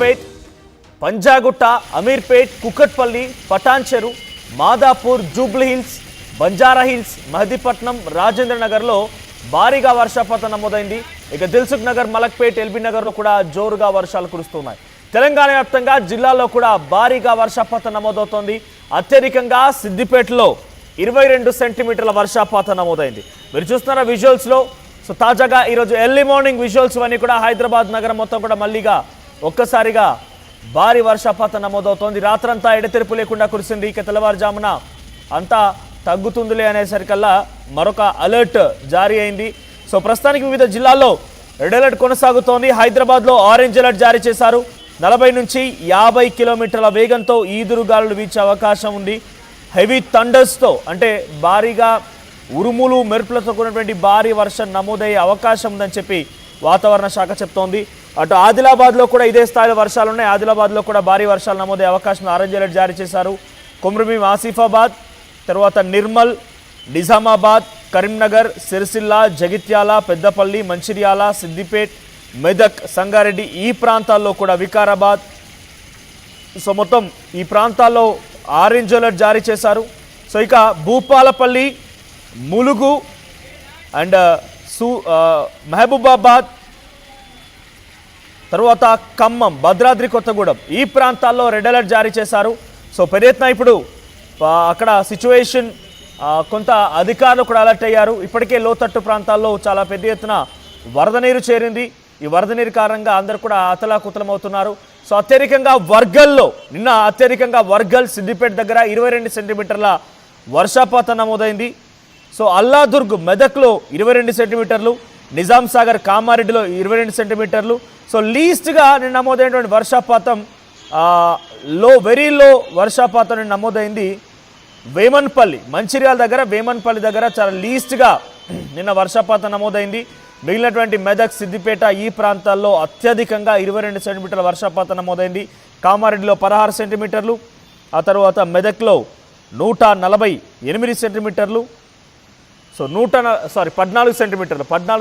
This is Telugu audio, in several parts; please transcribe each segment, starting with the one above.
పేట్, పంజాగుట్ట, అమీర్పేట్, కుకట్పల్లి, పటాన్చెరు, మాదాపూర్, జూబ్లీహిల్స్, బంజారాహిల్స్, మహదీపట్నం, రాజేంద్రనగర్లో భారీగా వర్షపాతం నమోదైంది. ఇక దిల్సుఖ్ నగర్, మలక్పేట్, ఎల్బీ నగర్లో కూడా జోరుగా వర్షాలు కురుస్తున్నాయి. తెలంగాణ వ్యాప్తంగా జిల్లాల్లో కూడా భారీగా వర్షపాతం నమోదవుతోంది. అత్యధికంగా సిద్దిపేటలో 22 సెంటీమీటర్ల వర్షపాతం నమోదైంది. మీరు చూస్తున్న విజువల్స్లో. సో తాజాగా ఈరోజు ఎర్లీ మార్నింగ్ విజువల్స్ అన్నీ కూడా హైదరాబాద్ నగరం మొత్తం కూడా మళ్ళీగా ఒక్కసారిగా భారీ వర్షపాతం నమోదవుతోంది. రాత్రంతా ఎడతెరిపి లేకుండా కురిసింది. ఇక తెల్లవారుజామున అంతా తగ్గుతుందిలే అనేసరికల్లా మరొక అలర్ట్ జారీ అయింది. సో ప్రస్తుతానికి వివిధ జిల్లాల్లో రెడ్ అలర్ట్ కొనసాగుతోంది. హైదరాబాద్లో ఆరెంజ్ అలర్ట్ జారీ చేశారు. 40 నుంచి 50 కిలోమీటర్ల వేగంతో ఈదురుగాలులు వీచే అవకాశం ఉంది. హెవీ థండర్స్తో అంటే భారీగా ఉరుములు మెరుపులతో కూడినటువంటి భారీ వర్షం నమోదయ్యే అవకాశం ఉందని చెప్పి వాతావరణ శాఖ చెప్తోంది. అటు ఆదిలాబాద్లో కూడా ఇదే స్థాయిలో వర్షాలు ఉన్నాయి. ఆదిలాబాద్లో కూడా భారీ వర్షాలు నమోదయ్యే అవకాశం ఆరెంజ్ అలర్ట్ జారీ చేశారు. కొమ్రభీం, ఆసిఫాబాద్, తర్వాత నిర్మల్, నిజామాబాద్, కరీంనగర్, సిరిసిల్ల, జగిత్యాల, పెద్దపల్లి, మంచిర్యాల, సిద్దిపేట్, మెదక్, సంగారెడ్డి ఈ ప్రాంతాల్లో కూడా, వికారాబాద్, సో మొత్తం ఈ ప్రాంతాల్లో ఆరెంజ్ అలర్ట్ జారీ చేశారు. సో ఇక భూపాలపల్లి, ములుగు అండ్ మహబూబాబాద్, తర్వాత ఖమ్మం, భద్రాద్రి కొత్తగూడెం ఈ ప్రాంతాల్లో రెడ్ అలర్ట్ జారీ చేశారు. సో పెద్ద ఎత్తున ఇప్పుడు అక్కడ సిచ్యువేషన్ కొంత అధికారులు కూడా అలర్ట్ అయ్యారు. ఇప్పటికే లోతట్టు ప్రాంతాల్లో చాలా పెద్ద ఎత్తున వరద నీరు చేరింది. ఈ వరద నీరు కారణంగా అందరూ కూడా అతలాకుతలమవుతున్నారు. సో అత్యధికంగా వర్గల్లో నిన్న అత్యధికంగా వర్గల్, సిద్దిపేట దగ్గర 22 సెంటీమీటర్ల వర్షపాతం నమోదైంది. సో అల్లాదుర్గ్, మెదక్లో 22 సెంటీమీటర్లు, నిజాం సాగర్, కామారెడ్డిలో 22 సెంటీమీటర్లు. సో లీస్ట్గా నిన్న నమోదైనటువంటి వర్షపాతం వెరీ లో వర్షపాతం నమోదైంది వేమన్పల్లి, మంచిర్యాల దగ్గర, వేమన్పల్లి దగ్గర చాలా లీస్ట్గా నిన్న వర్షపాతం నమోదైంది. మిగిలినటువంటి మెదక్, సిద్దిపేట ఈ ప్రాంతాల్లో అత్యధికంగా 22 సెంటీమీటర్ల వర్షపాతం నమోదైంది. కామారెడ్డిలో 16 సెంటీమీటర్లు, ఆ తర్వాత మెదక్లో 148 సెంటీమీటర్లు, సో 14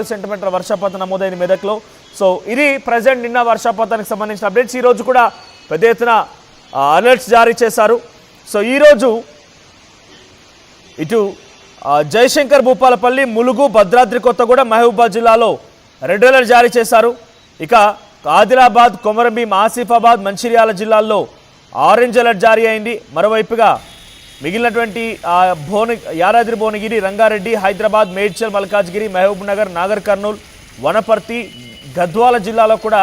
సెంటీమీటర్ల వర్షపాతం నమోదైంది మెదక్లో. సో ఇది ప్రజెంట్ నిన్న వర్షపాతానికి సంబంధించిన అప్డేట్స్. ఈరోజు కూడా పెద్ద ఎత్తున అలర్ట్స్ జారీ చేశారు. సో ఈరోజు ఇటు జయశంకర్, భూపాలపల్లి, ములుగు, భద్రాద్రి కొత్తగూడెం, మహబూబాబాద్ జిల్లాలో రెడ్ అలర్ట్ జారీ చేశారు. ఇక ఆదిలాబాద్, కొమరంభీం, ఆసిఫాబాద్, మంచిర్యాల జిల్లాల్లో ఆరెంజ్ అలర్ట్ జారీ అయింది. మరోవైపుగా మిగిలినటువంటి యాదాద్రి, భువనగిరి, రంగారెడ్డి, హైదరాబాద్, మేడ్చల్, మల్కాజ్గిరి, మహబూబ్ నగర్, నాగర్ కర్నూల్, వనపర్తి, గద్వాల జిల్లాలో కూడా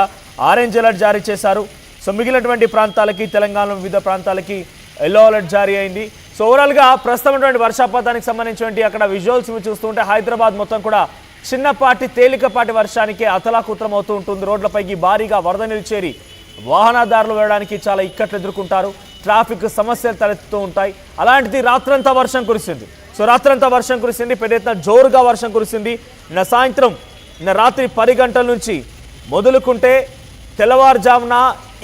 ఆరెంజ్ అలర్ట్ జారీ చేశారు. సో మిగిలినటువంటి ప్రాంతాలకి, తెలంగాణ వివిధ ప్రాంతాలకి ఎల్లో అలర్ట్ జారీ అయింది. సో ఓవరాల్గా ప్రస్తుతం వర్షపాతానికి సంబంధించినటువంటి అక్కడ విజువల్స్ చూస్తుంటే హైదరాబాద్ మొత్తం కూడా చిన్నపాటి తేలికపాటి వర్షానికి అతలాకుతలం అవుతూ ఉంటుంది. రోడ్లపైకి భారీగా వరద నీరు చేరి వాహనదారులు వెళ్ళడానికి చాలా ఇక్కట్లు ఎదుర్కొంటారు. ట్రాఫిక్ సమస్యలు తలెత్తుతూ ఉంటాయి. అలాంటిది రాత్రంతా వర్షం కురిసింది. సో రాత్రంతా వర్షం కురిసింది, పెద్ద ఎత్తున జోరుగా వర్షం కురిసింది. నిన్న రాత్రి 10 గంటల నుంచి మొదలుకుంటే తెల్లవారుజామున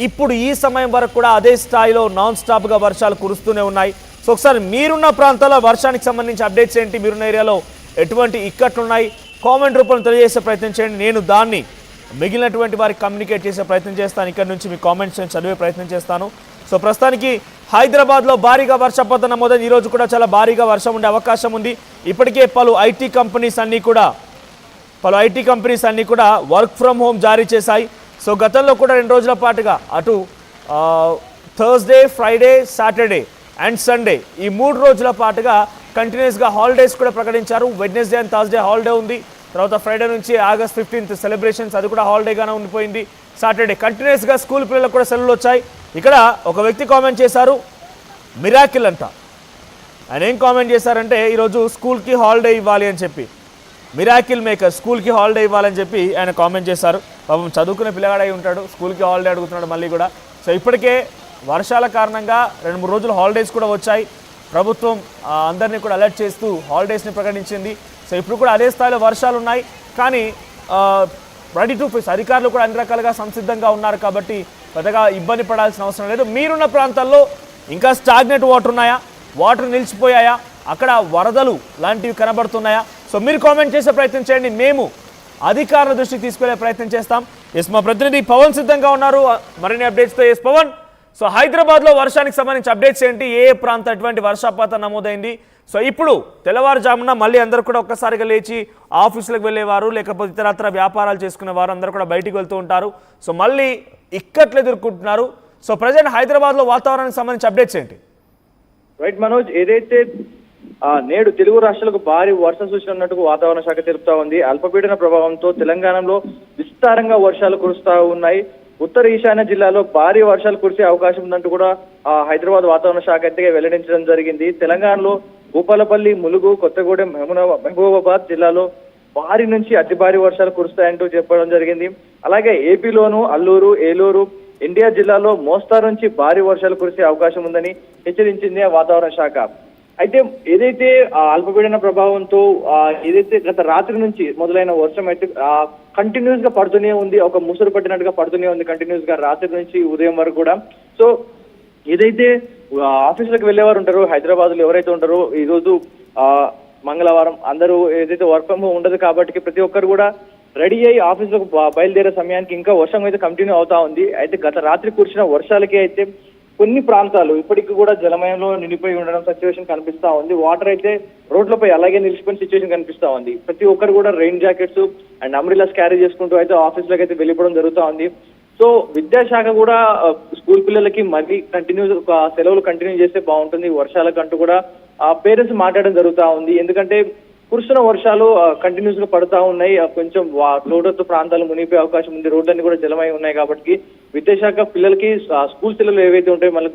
ఇప్పుడు ఈ సమయం వరకు కూడా అదే స్థాయిలో నాన్ స్టాప్గా వర్షాలు కురుస్తూనే ఉన్నాయి. సో ఒకసారి మీరున్న ప్రాంతాల్లో వర్షానికి సంబంధించి అప్డేట్స్ ఏంటి, మీరున్న ఏరియాలో ఎటువంటి ఇక్కట్లున్నాయి, కామెంట్ రూపంలో తెలియజేసే ప్రయత్నం చేయండి. నేను దాన్ని మిగిలినటువంటి వారికి కమ్యూనికేట్ చేసే ప్రయత్నం చేస్తాను. ఇక్కడ నుంచి మీ కామెంట్స్ చదివే ప్రయత్నం చేస్తాను. సో ప్రస్తుతానికి హైదరాబాద్లో భారీగా వర్షపాతం నమోదైంది. ఈరోజు కూడా చాలా భారీగా వర్షం ఉండే అవకాశం ఉంది. ఇప్పటికే పలు ఐటీ కంపెనీస్ అన్నీ కూడా వర్క్ ఫ్రమ్ హోమ్ జారీ చేశాయి. సో గతంలో కూడా 2 రోజుల పాటుగా అటు Thursday, Friday, Saturday and Sunday ఈ 3 రోజుల పాటుగా కంటిన్యూస్గా హాలిడేస్ కూడా ప్రకటించారు. వెడ్నెస్డే అండ్ థర్స్డే హాలిడే ఉంది. తర్వాత ఫ్రైడే నుంచి ఆగస్ట్ 15th సెలబ్రేషన్స్, అది కూడా హాలిడేగానే ఉండిపోయింది. సాటర్డే కంటిన్యూస్గా స్కూల్ పిల్లలకు కూడా సెలవులు వచ్చాయి. ఇక్కడ ఒక వ్యక్తి కామెంట్ చేశారు, మిరాకిల్ అంట. ఆయన ఏం కామెంట్ చేశారంటే ఈరోజు స్కూల్కి హాలిడే ఇవ్వాలి అని చెప్పి, మిరాకిల్ మేకర్ స్కూల్కి హాలిడే ఇవ్వాలని చెప్పి ఆయన కామెంట్ చేశారు. పాపం చదువుకునే పిల్లగాడై ఉంటాడు, స్కూల్కి హాలిడే అడుగుతున్నాడు మళ్ళీ కూడా. సో ఇప్పటికే వర్షాల కారణంగా 2-3 రోజులు హాలిడేస్ కూడా వచ్చాయి. ప్రభుత్వం అందరినీ కూడా అలర్ట్ చేస్తూ హాలిడేస్ని ప్రకటించింది. సో ఇప్పుడు కూడా అదే స్థాయిలో వర్షాలు ఉన్నాయి. కానీ రెడీ టు ఫేస్ అధికారులు కూడా అన్ని రకాలుగా సంసిద్ధంగా ఉన్నారు కాబట్టి పెద్దగా ఇబ్బంది పడాల్సిన అవసరం లేదు. మీరున్న ప్రాంతాల్లో ఇంకా స్టాగ్నెట్ వాటర్ ఉన్నాయా, వాటర్ నిలిచిపోయాయా, అక్కడ వరదలు లాంటివి కనబడుతున్నాయా? సో మీరు కామెంట్ చేసే ప్రయత్నం చేయండి. మేము అధికారుల దృష్టికి తీసుకెళ్లే ప్రయత్నం చేస్తాం. ఎస్ మా ప్రతినిధి పవన్ సిద్ధంగా ఉన్నారు మరిన్ని అప్డేట్స్తో. ఎస్ పవన్, సో హైదరాబాద్లో వర్షానికి సంబంధించి అప్డేట్స్ ఏంటి? ఏ ప్రాంతం ఎటువంటి వర్షపాతం నమోదైంది? సో ఇప్పుడు తెల్లవారుజామున మళ్ళీ అందరూ కూడా ఒక్కసారిగా లేచి ఆఫీసులకు వెళ్ళేవారు, లేకపోతే ఇతరత్ర వ్యాపారాలు చేసుకునేవారు అందరూ కూడా బయటికి వెళ్తూ ఉంటారు. సో మళ్ళీ ఇక్కట్లు ఎదుర్కొంటున్నారు. సో ప్రజెంట్ హైదరాబాద్లో వాతావరణానికి సంబంధించి అప్డేట్స్ ఏంటి? రైట్ మనోజ్, ఏదైతే నేడు తెలుగు రాష్ట్రాలకు భారీ వర్ష సూచన ఉన్నట్టు వాతావరణ శాఖ తెలుపుతా ఉంది. అల్పపీడన ప్రభావంతో తెలంగాణలో విస్తారంగా వర్షాలు కురుస్తా ఉన్నాయి. ఉత్తర ఈశాన్య జిల్లాలో భారీ వర్షాలు కురిసే అవకాశం ఉందంటూ కూడా హైదరాబాద్ వాతావరణ శాఖ అయితే వెల్లడించడం జరిగింది. తెలంగాణలో భూపాలపల్లి, ములుగు, కొత్తగూడెం, మహబూబాబాద్ జిల్లాలో భారీ నుంచి అతి భారీ వర్షాలు కురుస్తాయంటూ చెప్పడం జరిగింది. అలాగే ఏపీలోను అల్లూరు, ఏలూరు, ఎన్టీఆర్ జిల్లాలో మోస్తారు నుంచి భారీ వర్షాలు కురిసే అవకాశం ఉందని హెచ్చరించింది వాతావరణ శాఖ. అయితే ఏదైతే అల్పపీడన ప్రభావంతో ఏదైతే గత రాత్రి నుంచి మొదలైన వర్షం అయితే కంటిన్యూస్ గా పడుతూనే ఉంది, ఒక ముసురు పట్టినట్టుగా పడుతూనే ఉంది కంటిన్యూస్ గా రాత్రి నుంచి ఉదయం వరకు కూడా. సో ఏదైతే ఆఫీసులకు వెళ్ళేవారు ఉంటారో హైదరాబాద్ లో ఎవరైతే ఉంటారో ఈ రోజు మంగళవారం అందరూ ఏదైతే వర్క్ ఫ్రమ్ హోమ్ ఉండదు కాబట్టి ప్రతి ఒక్కరు కూడా రెడీ అయ్యి ఆఫీసులకు బయలుదేరే సమయానికి ఇంకా వర్షం అయితే కంటిన్యూ అవుతా ఉంది. అయితే గత రాత్రి కురిసిన వర్షాలకి అయితే కొన్ని ప్రాంతాలు ఇప్పటికి కూడా జలమయంలో నిండిపోయి ఉండడం సిచ్యువేషన్ కనిపిస్తా ఉంది. వాటర్ అయితే రోడ్లపై అలాగే నిలిచిపోయిన సిచ్యువేషన్ కనిపిస్తా ఉంది. ప్రతి ఒక్కరు కూడా rain jackets and umbrellas carry చేసుకుంటూ అయితే ఆఫీసులకు అయితే వెళ్ళిపోవడం జరుగుతా ఉంది. సో విద్యాశాఖ కూడా స్కూల్ పిల్లలకి మళ్ళీ సెలవులు కంటిన్యూ చేస్తే బాగుంటుంది వర్షాలకంటూ కూడా పేరెంట్స్ మాట్లాడడం జరుగుతా ఉంది. ఎందుకంటే కురుస్తున్న వర్షాలు కంటిన్యూస్ గా పడుతూ ఉన్నాయి. కొంచెం లోతట్టు ప్రాంతాలు మునిగిపోయే అవకాశం ఉంది. రోడ్లన్నీ కూడా జలమై ఉన్నాయి కాబట్టి విద్యాశాఖ పిల్లలకి స్కూల్ పిల్లలు ఏవైతే ఉంటాయో మళ్ళీ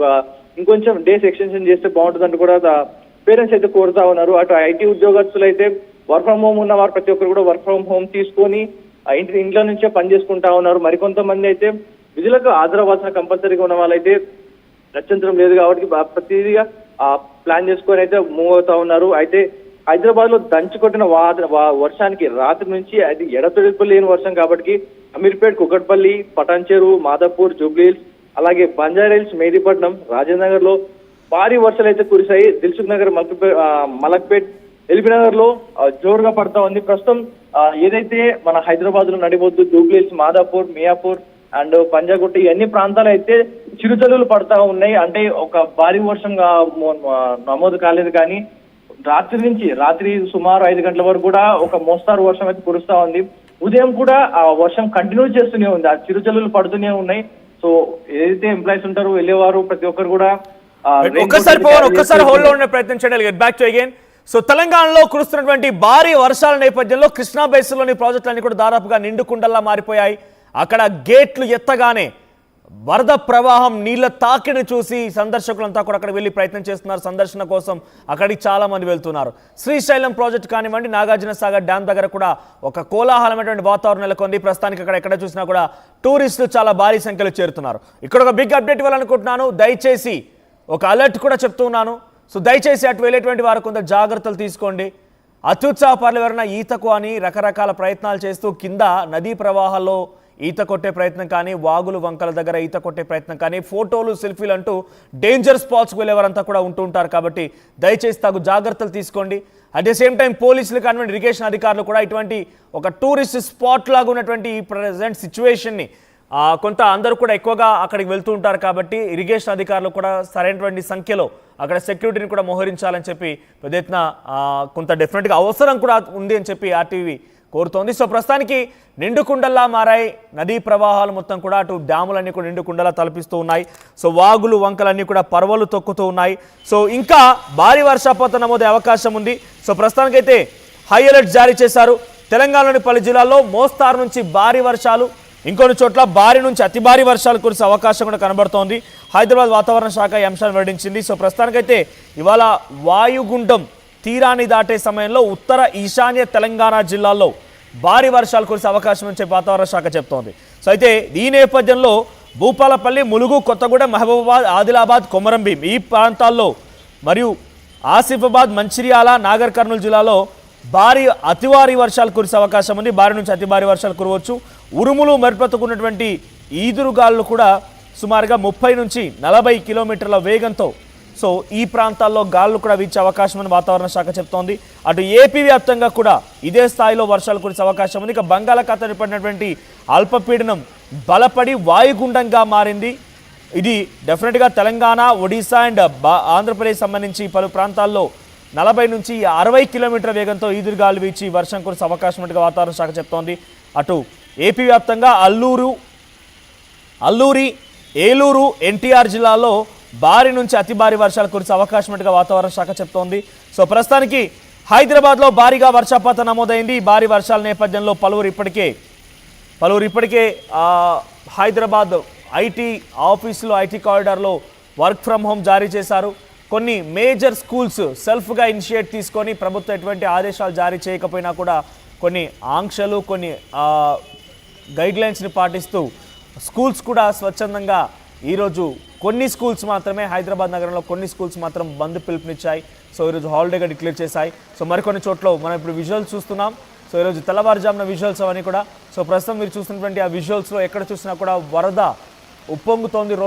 ఇంకొంచెం డేస్ ఎక్స్టెన్షన్ చేస్తే బాగుంటుందంటూ కూడా పేరెంట్స్ అయితే కోరుతా ఉన్నారు. అటు ఐటీ ఉద్యోగస్తులు అయితే వర్క్ ఫ్రమ్ హోమ్ ఉన్న వారు ప్రతి ఒక్కరు కూడా వర్క్ ఫ్రమ్ హోమ్ తీసుకొని ఇంట్లో నుంచే పని చేసుకుంటా ఉన్నారు. మరికొంతమంది అయితే విధులకు హాజరవ్వాల్సిన కంపల్సరీగా ఉన్న వాళ్ళైతే రక్షించడం లేదు కాబట్టి ప్రతిదిగా ప్లాన్ చేసుకొని అయితే మూవ్ అవుతా ఉన్నారు. అయితే హైదరాబాద్ లో దంచి కొట్టిన వర్షానికి రాత్రి నుంచి అది ఎడతెరిపి లేని వర్షం కాబట్టి అమీర్పేట్, కుకట్పల్లి, పటాన్చెరు, మాదాపూర్, జూబ్లీహిల్స్, అలాగే బంజారాహిల్స్, మెహదీపట్నం, రాజేంద్ర నగర్ లో భారీ వర్షాలు అయితే కురిశాయి. దిల్సుఖ్ నగర్, మలక్పేట్, ఎల్బీ నగర్ లో జోరుగా పడతా ఉంది. ప్రస్తుతం ఏదైతే మన హైదరాబాద్ లో నడిపోద్దు జూబ్లీహిల్స్, మాదాపూర్, మియాపూర్ అండ్ పంజాగుట్ట ఈ అన్ని ప్రాంతాలు అయితే చిరుజల్లులు పడతా ఉన్నాయి. అంటే ఒక భారీ వర్షంగా నమోదు కాలేదు కానీ రాత్రి సుమారు 5 గంటల వరకు కూడా ఒక మోస్తారు వర్షం అయితే కురుస్తా ఉంది. ఉదయం కూడా ఆ వర్షం కంటిన్యూ చేస్తూనే ఉంది, ఆ చిరుజల్లులు పడుతూనే ఉన్నాయి. సో ఏదైతే ఎంప్లాయీస్ ఉంటారో వెళ్ళేవారు ప్రతి ఒక్కరు కూడా ఒక్కసారి హోల్డ్ లో ఉండే ప్రయత్నం చేయాలి. Get back to again. So తెలంగాణలో కురుస్తున్నటువంటి భారీ వర్షాల నేపథ్యంలో కృష్ణా బేసిన్లోని ప్రాజెక్టులన్నీ కూడా దాదాపుగా నిండుకుండల్లా మారిపోయాయి. అక్కడ గేట్లు ఎత్తగానే వరద ప్రవాహం నీళ్ల తాకిడిని చూసి సందర్శకులంతా కూడా అక్కడ వెళ్ళి ప్రయత్నం చేస్తున్నారు. సందర్శన కోసం అక్కడికి చాలా మంది వెళ్తున్నారు. శ్రీశైలం ప్రాజెక్టు కానివ్వండి, నాగార్జున సాగర్ డ్యామ్ దగ్గర కూడా ఒక కోలాహలమైనటువంటి వాతావరణం నెలకొంది. ప్రస్తుతానికి అక్కడ ఎక్కడ చూసినా కూడా టూరిస్టులు చాలా భారీ సంఖ్యలో చేరుతున్నారు. ఇక్కడ ఒక బిగ్ అప్డేట్ ఇవ్వాలనుకుంటున్నాను. దయచేసి ఒక అలర్ట్ కూడా చెప్తున్నాను. సో దయచేసి అటు వెళ్ళేటువంటి వారు కొంత జాగ్రత్తలు తీసుకోండి. అత్యుత్సాహపరులు ఎవరైనా ఈతకు అని రకరకాల ప్రయత్నాలు చేస్తూ కింద నదీ ప్రవాహాల్లో ఈత కొట్టే ప్రయత్నం కానీ, వాగులు వంకల దగ్గర ఈత కొట్టే ప్రయత్నం కానీ, ఫోటోలు, సెల్ఫీలు అంటూ డేంజర్ స్పాట్స్కి వెళ్ళేవారంతా కూడా ఉంటూ ఉంటారు. కాబట్టి దయచేసి తగు జాగ్రత్తలు తీసుకోండి. అట్ ది సేమ్ టైం పోలీసులు కానివ్వండి, ఇరిగేషన్ అధికారులు కూడా ఇటువంటి ఒక టూరిస్ట్ స్పాట్ లాగా ఉన్నటువంటి ఈ ప్రజెంట్ సిచ్యువేషన్ని కొంత అందరూ కూడా ఎక్కువగా అక్కడికి వెళ్తూ ఉంటారు. కాబట్టి ఇరిగేషన్ అధికారులు కూడా సరైనటువంటి సంఖ్యలో అక్కడ సెక్యూరిటీని కూడా మోహరించాలని చెప్పి పెద్ద ఎత్తున కొంత డెఫినెట్గా అవసరం కూడా ఉంది అని చెప్పి ఆర్టీవీ కోరుతోంది. సో ప్రస్తుతానికి నిండుకుండల్లా మారాయి నదీ ప్రవాహాలు మొత్తం కూడా. అటు డ్యాములన్నీ కూడా నిండుకుండలా తలపిస్తూ ఉన్నాయి. సో వాగులు వంకలన్నీ కూడా పర్వలు తొక్కుతూ ఉన్నాయి. సో ఇంకా భారీ వర్షపాతం నమోదే అవకాశం ఉంది. సో ప్రస్తుతానికైతే హై అలర్ట్ జారీ చేశారు. తెలంగాణలోని పలు జిల్లాల్లో మోస్తారు నుంచి భారీ వర్షాలు, ఇంకొన్ని చోట్ల భారీ నుంచి అతి భారీ వర్షాలు కురిసే అవకాశం కూడా కనబడుతోంది. హైదరాబాద్ వాతావరణ శాఖ ఈ అంశాన్ని వెల్లడించింది. సో ప్రస్తుతానికైతే ఇవాళ వాయుగుండం తీరాన్ని దాటే సమయంలో ఉత్తర ఈశాన్య తెలంగాణ జిల్లాల్లో భారీ వర్షాలు కురిసే అవకాశం అని చెప్పి వాతావరణ శాఖ చెప్తోంది. సో అయితే ఈ నేపథ్యంలో భూపాలపల్లి, ములుగు, కొత్తగూడెం, మహబూబాబాద్, ఆదిలాబాద్, కొమరంభీం ఈ ప్రాంతాల్లో మరియు ఆసిఫాబాద్, మంచిర్యాల, నాగర్ కర్నూలు జిల్లాలో అతి భారీ వర్షాలు కురిసే అవకాశం ఉంది. భారీ నుంచి అతి భారీ వర్షాలు కురవచ్చు. ఉరుములు మెరుపుతున్నటువంటి ఈదురుగాలు కూడా సుమారుగా 30 నుంచి 40 కిలోమీటర్ల వేగంతో సో ఈ ప్రాంతాల్లో గాలులు కూడా వీచే అవకాశం అని వాతావరణ శాఖ చెప్తోంది. అటు ఏపీ వ్యాప్తంగా కూడా ఇదే స్థాయిలో వర్షాలు కురిసే అవకాశం ఉంది. ఇక బంగాళాఖాతంలో పడినటువంటి అల్పపీడనం బలపడి వాయుగుండంగా మారింది. ఇది డెఫినెట్గా తెలంగాణ, ఒడిశా అండ్ ఆంధ్రప్రదేశ్ సంబంధించి పలు ప్రాంతాల్లో 40 నుంచి 60 కిలోమీటర్ల వేగంతో ఈదురుగాలు వీచి వర్షం కురిసే అవకాశం ఉన్నట్టుగా వాతావరణ శాఖ చెప్తోంది. అటు ఏపీ వ్యాప్తంగా అల్లూరి, ఏలూరు, ఎన్టీఆర్ జిల్లాలో భారీ నుంచి అతి భారీ వర్షాలు కురిసే అవకాశం ఉన్నట్టుగా వాతావరణ శాఖ చెప్తోంది. సో ప్రస్తుతానికి హైదరాబాద్లో భారీగా వర్షపాతం నమోదైంది. ఈ భారీ వర్షాల నేపథ్యంలో పలువురు ఇప్పటికే హైదరాబాద్ ఐటీ ఆఫీసులో, ఐటీ కారిడార్లో వర్క్ ఫ్రమ్ హోమ్ జారీ చేశారు. కొన్ని మేజర్ స్కూల్స్ సెల్ఫ్గా ఇనిషియేట్ తీసుకొని ప్రభుత్వం ఎటువంటి ఆదేశాలు జారీ చేయకపోయినా కూడా కొన్ని ఆంక్షలు, కొన్ని గైడ్లైన్స్ని పాటిస్తూ స్కూల్స్ కూడా స్వచ్ఛందంగా ఈరోజు కొన్ని స్కూల్స్ మాత్రమే, హైదరాబాద్ నగరంలో కొన్ని స్కూల్స్ మాత్రం బంద్ పిలుపునిచ్చాయి. సో ఈరోజు హాలిడేగా డిక్లేర్ చేశాయి. సో మరికొన్ని చోట్ల మనం ఇప్పుడు విజువల్స్ చూస్తున్నాం. సో ఈరోజు తెల్లవారుజామున విజువల్స్ అవన్నీ కూడా. సో ప్రస్తుతం మీరు చూస్తున్నటువంటి ఆ విజువల్స్లో ఎక్కడ చూసినా కూడా వరద ఉప్పొంగుతోంది. రోడ్